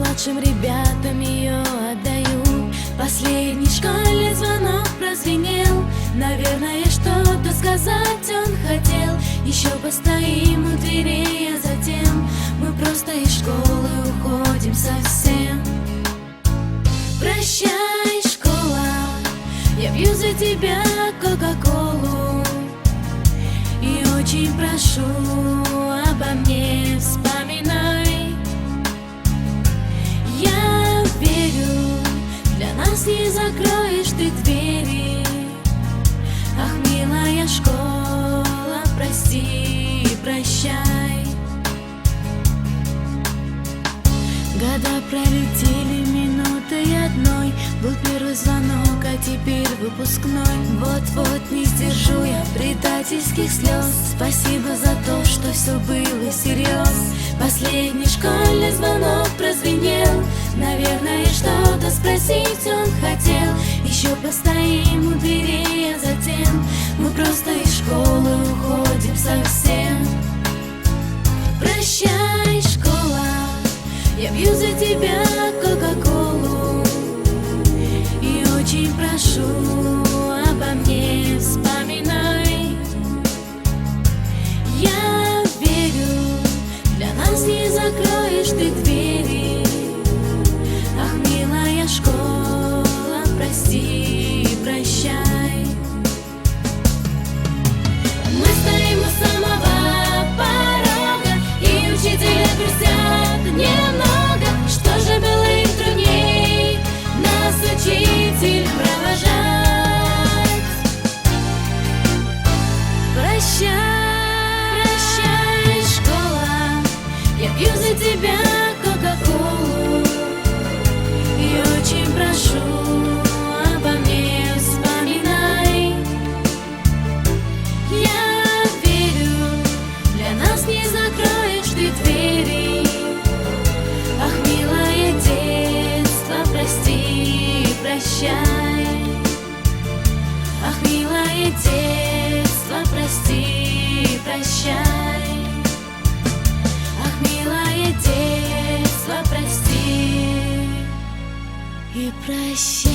младшим ребятам ее отдаю. Последний школьный звонок прозвенел. Наверное, что-то сказать он хотел. Еще постоим у дверей, а затем мы просто из школы уходим совсем. Прощай, школа, я пью за тебя кока-колу. И очень прошу, обо мне вспоминай. Я верю, для нас не закроешь ты двери. Ах, милая школа, прости и прощай. Года пролетели минутой одной. Был первый звонок, а теперь выпускной. Вот-вот не сдержу я предательских слез. Спасибо за то, что все было всерьез. Последний школьный звонок прозвенел. Наверное, что-то спросить он хотел. Еще постоим у дверей, а затем мы просто из школы уходим совсем. Прощай, школа, я пью за тебя кока-колу. И очень прошу, обо мне вспоминай. Я верю, для нас не закроешь ты двери. Ах, милая школа, прости и прощай. Мы стоим у самого порога, и учителя грустят немного. Что же было им трудней нас, учитель, провожать? Прощай, прощай, школа, я пью за тебя кока-колу. И очень прошу, обо мне вспоминай. Я верю, для нас не закроешь ты двери. Ах, милое детство, прости и прощай. Ах, милое детство, прости и прощай. Ах, милое детство, прости и прощай.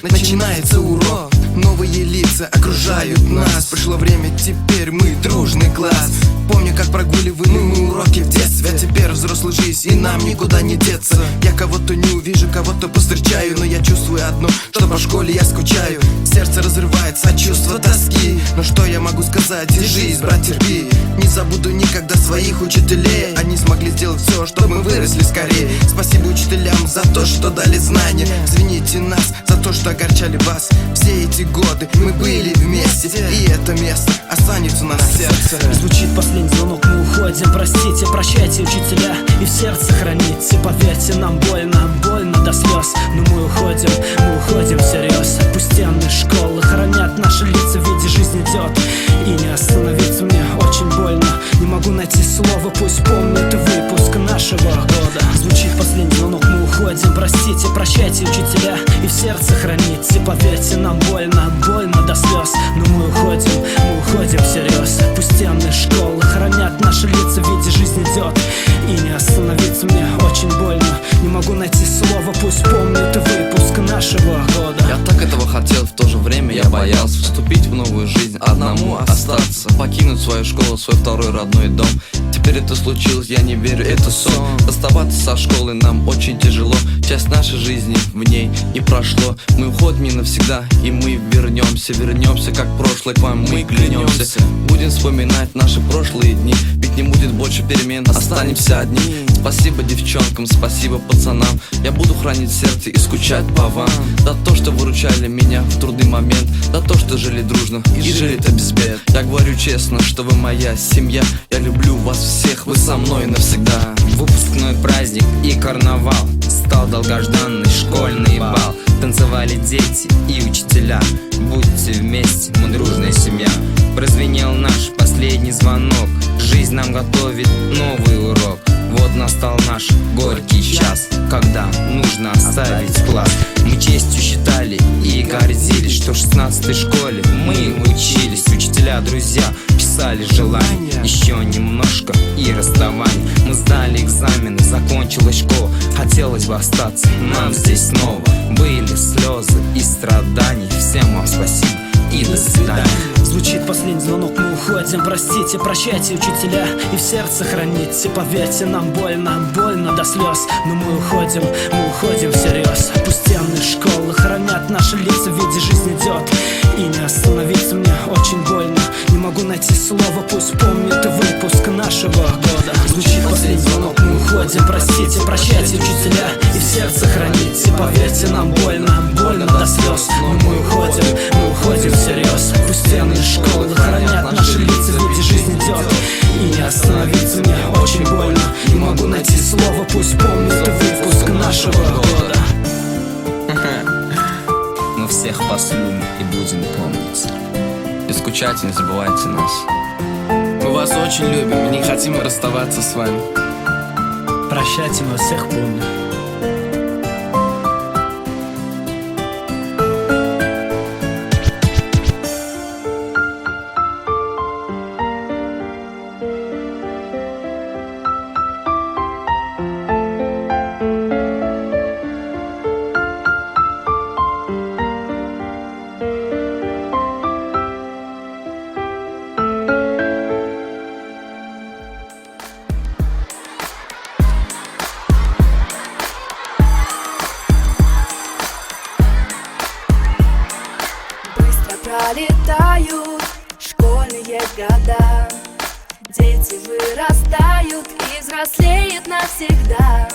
Начинается урок, новые лица окружают нас. Пришло время, теперь мы дружный класс. Помню, как прогуливали мы уроки в детстве, а теперь взрослый жизнь, и нам никуда не деться. Я кого-то не увижу, кого-то повстречаю, но я чувствую одно, что по школе я скучаю. Сердце разрывается от чувства тоски. Но что я могу сказать? Держись, брат, терпи. Не забуду никогда своих учителей. Они смогли сделать все, чтобы мы выросли скорее. Спасибо учителям за то, что дали знания. Извините нас за то, что огорчали вас. Все эти годы мы были вместе, и это место останется у нас в сердце. Звучит последний звонок, мы уходим. Простите, прощайте, учителя, и в сердце храните. Поверьте, нам больно, больно до слез. Но мы уходим всерьез. Пусть стены школы хранят наши лица, в виде жизнь идет, и не остановиться мне очень больно. Не могу найти слово, пусть помнит выпуск нашего года. Звучит последний звонок, мы уходим. Простите, прощайте, учителя, и в сердце храните. Поверьте, нам больно, больно до слез. Но мы уходим всерьез. Пусть стены школы хранят наши лица, в виде жизнь идет, и не остановиться мне очень больно. Не могу найти слово, пусть помнит выпуск нашего года. Я так этого хотел, в то же время я боялся вступить в новую жизнь, одному остаться, покинуть свою школу, свой второй родной дом. Теперь это случилось, я не верю, это сон. Расставаться со школой нам очень тяжело. Часть нашей жизни в ней не прошло. Мы уходим не навсегда, и мы вернемся. Вернемся, как прошлое, к вам мы клянемся. Будем вспоминать наши прошлые дни, ведь не будет больше перемен, останемся одни. Спасибо девчонкам, спасибо пацанам. Я буду хранить сердце и скучать по вам. За то, что выручали меня в трудный момент, за то, что жили дружно и жили-то без бед. Я говорю честно, что вы моя семья. Я люблю вас всех, вы со мной навсегда. Выпускной праздник и карнавал, стал долгожданный школьный бал. Танцевали дети и учителя, будьте вместе, мы дружная семья. Прозвенел наш последний звонок, жизнь нам готовит новый урок. Вот настал наш горький час, когда нужно оставить класс. Мы честью считали и гордились, что в 16-й школе мы учились. Учителя, друзья писали желания, еще немножко и расставание. Мы сдали экзамены, закончилась школа, хотелось бы остаться нам здесь снова. Были слезы и страдания, всем вам спасибо и до свидания. Звучит последний звонок, мы уходим. Простите, прощайте, учителя, и в сердце храните. Поверьте, нам больно, больно до слез, но мы уходим всерьез. Пусть стены школы хранят наши лица, ведь жизнь идет, и не остановиться мне очень больно. Не могу найти слово, пусть помнят выпуск нашего года. Звучит последний звонок, мы уходим. Простите, прощайте, учителя, и в сердце храните. Поверьте, нам больно, больно до слез, но мы уходим всерьез. Пусть стены школы хранят наши лица, ведь жизнь идет, и не остановиться мне очень больно. Не могу найти слово, пусть помнят выпуск нашего года. Мы всех вас любим и будем помнить. Не скучайте, не забывайте нас. Мы вас очень любим и не хотим расставаться с вами. Прощайте, мы всех помним. Пролетают школьные года, дети вырастают и взрослеют навсегда.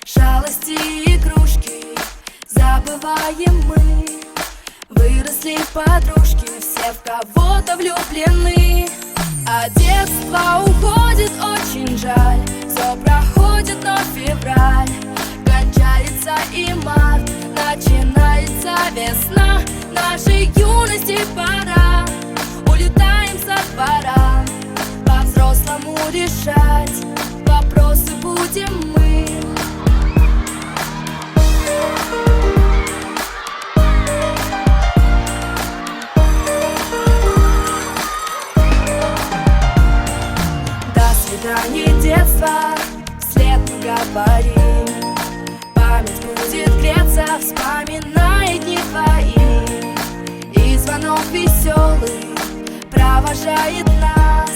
Шалости и игрушки забываем мы, выросли подружки, все в кого-то влюблены. А детство уходит, очень жаль, все проходит, но февраль кончается и март, начинается весна. Нашей юности пора, улетаем со двора, по-взрослому решать вопросы будем мы. До свидания, детство, вслед мы говорим. Память будет греться, вспоминая дни твои. И звонок веселый провожает нас.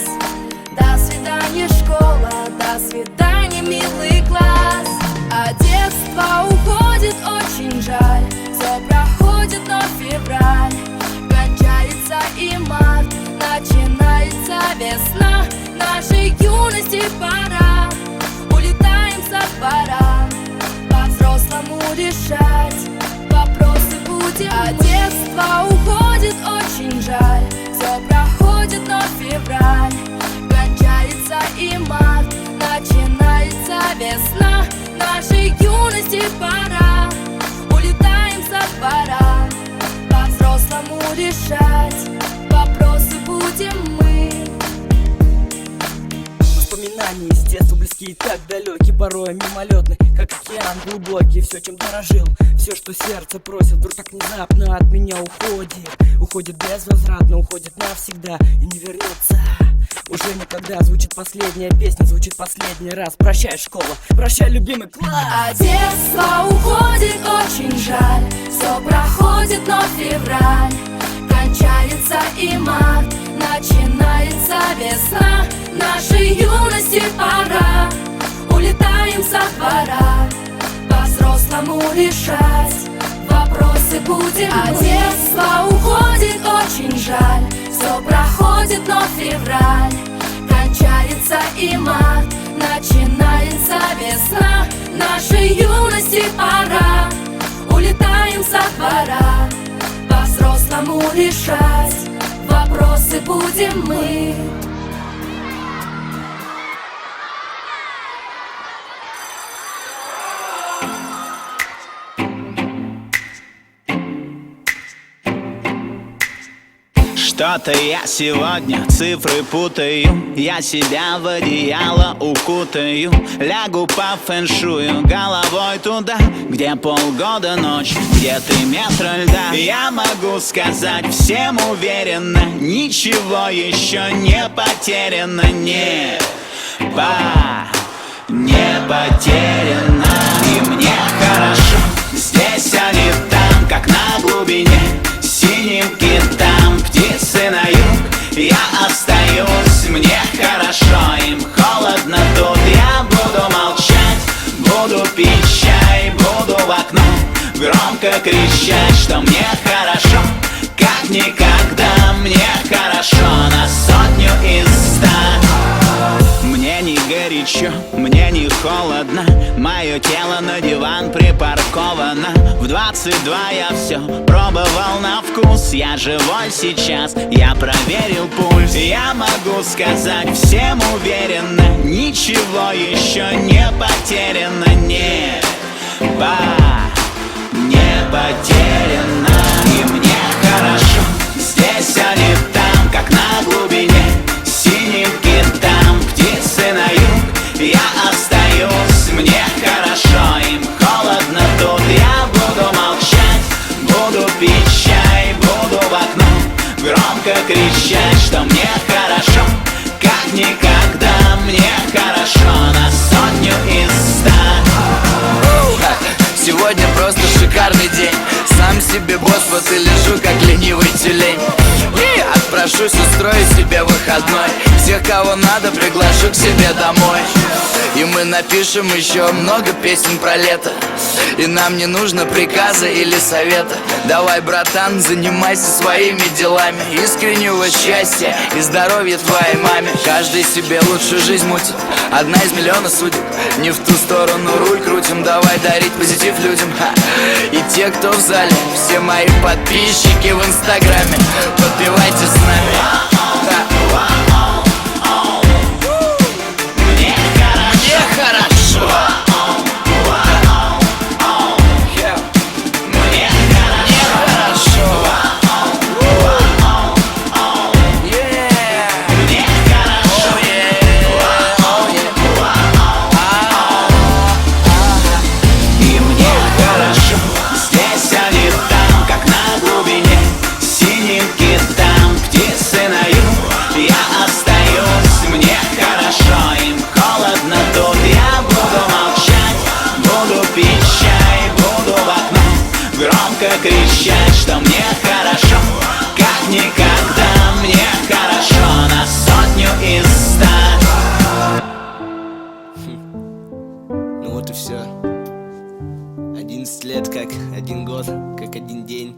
До свидания, школа, до свидания, милый класс. А детство уходит, очень жаль, все проходит, но февраль кончается и март, начинается весна. Нашей юности пора, улетаем со двора, по-взрослому решать вопросы будем. А детство уходит, очень жаль, все проходит, но февраль кончается и март, начинается весна. Нашей юности пора, улетаем со двора, по-взрослому решать вопросы будем мы. Воспоминания из детства близкие, так далекие, порой мимолетны, как океан глубокий. Все, чем дорожил, все, что сердце просит, вдруг так внезапно от меня уходит. Уходит безвозвратно, уходит навсегда и не вернется уже никогда. Звучит последняя песня, звучит последний раз. Прощай, школа, прощай, любимый класс. А детство уходит, очень жаль, все проходит, но февраль кончается кончается и март, начинается весна. Нашей юности пора, улетаем со двора, по-взрослому решать вопросы будем. А детство уходит, очень жаль, все проходит, но февраль, кончается и март, начинается весна. Нашей юности пора, улетаем со двора, по-взрослому решать вопросы будем мы. Что-то я сегодня цифры путаю, я себя в одеяло укутаю, лягу по фэншую головой туда, где полгода ночь, где 3 метра льда. Я могу сказать всем уверенно, ничего еще не потеряно, не потеряно. И мне хорошо здесь, а не там, как на глубине, синим китам, птицы на юг. Я остаюсь, мне хорошо, им холодно тут. Я буду молчать, буду пить чай, буду в окно громко кричать, что мне хорошо, как никогда. Мне хорошо на 100 из 100. Мне не горячо, мне не холодно, мое тело на диван припарковано. В 22 я все пробовал на вкус, я живой сейчас, я проверил пульс. Я могу сказать всем уверенно, ничего еще не потеряно, не потеряно. И мне хорошо здесь, а не там, как на глубине, синим китам, птицы на юг. Я остаюсь, мне хорошо, им холодно тут. Я буду молчать, буду пить чай, буду в окно громко кричать, что мне хорошо, как никогда. Мне хорошо на 100 из 100. Сегодня просто шикарный день, сам себе босс, вот и лежу как ленивый тюлень. И отпрошусь, устрою себе выходной, всех, кого надо, приглашу к себе домой. И мы напишем еще много песен про лето, и нам не нужно приказа или совета. Давай, братан, занимайся своими делами, искреннего счастья и здоровья твоей маме. Каждый себе лучшую жизнь мутит, одна из миллиона судеб. Не в ту сторону руль крутим, давай дарить позитив людям. И те, кто в зале, все мои подписчики в инстаграме, подпевайте с нами. Мне хорошо. Кричать, что мне хорошо, как никогда. Мне хорошо на 100 из 100. Ну вот и все. 11 лет как один год, как один день.